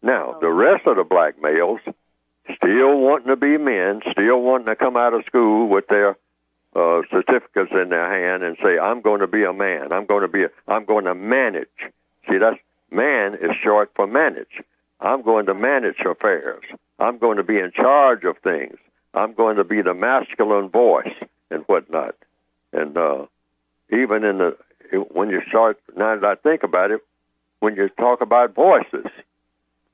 Now, the rest of the black males still wanting to be men, still wanting to come out of school with their certificates in their hand and say, I'm going to be a man. I'm going to manage. See, that's man is short for manage. I'm going to manage affairs. I'm going to be in charge of things. I'm going to be the masculine voice and whatnot. And even when you start, now that I think about it, when you talk about voices,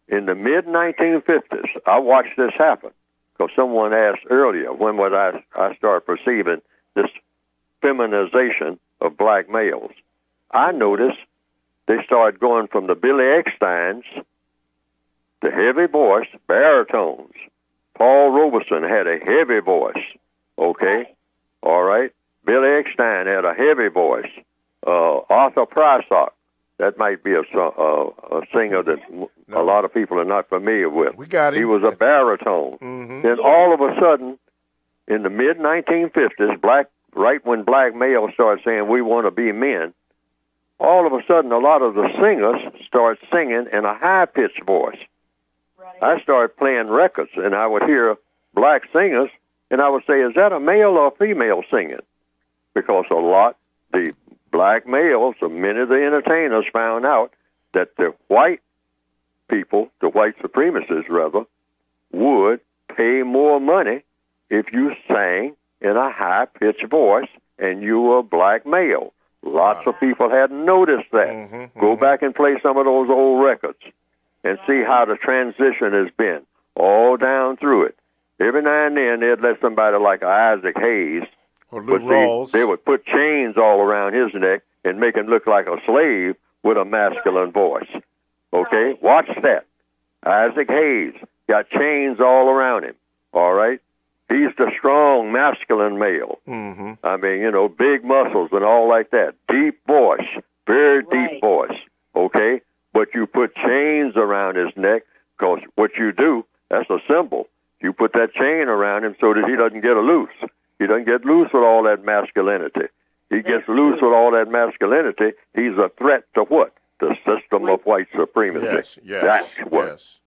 in the mid-1950s, I watched this happen because someone asked earlier, when would I start perceiving this feminization of black males? I noticed they started going from the Billy Ecksteins, the heavy voice, baritones. Paul Robeson had a heavy voice, okay? All right? Billy Eckstein had a heavy voice. Arthur Prysock, that might be a singer that a lot of people are not familiar with. We got him. He was a baritone. Mm-hmm. Then all of a sudden, in the mid-1950s, right when black males started saying, we want to be men, all of a sudden a lot of the singers start singing in a high-pitched voice. Right. I started playing records, and I would hear black singers, and I would say, is that a male or female singing? Because the black males, many of the entertainers found out that the white people, the white supremacists rather, would pay more money if you sang in a high-pitched voice and you were a black male. Lots of people hadn't noticed that. Mm-hmm, Go back and play some of those old records and see how the transition has been all down through it. Every now and then they'd let somebody like Isaac Hayes, or Lou Rawls. They would put chains all around his neck and make him look like a slave with a masculine voice. Okay? Watch that. Isaac Hayes got chains all around him. All right? He's the strong, masculine male. Mm-hmm. I mean, big muscles and all like that. Deep voice. Very deep voice. Okay? But you put chains around his neck because what you do, that's a symbol. You put that chain around him so that he doesn't get loose. He doesn't get loose with all that masculinity. He gets loose with all that masculinity. He's a threat to what? The system of white supremacy. Yes. That's what. Yes.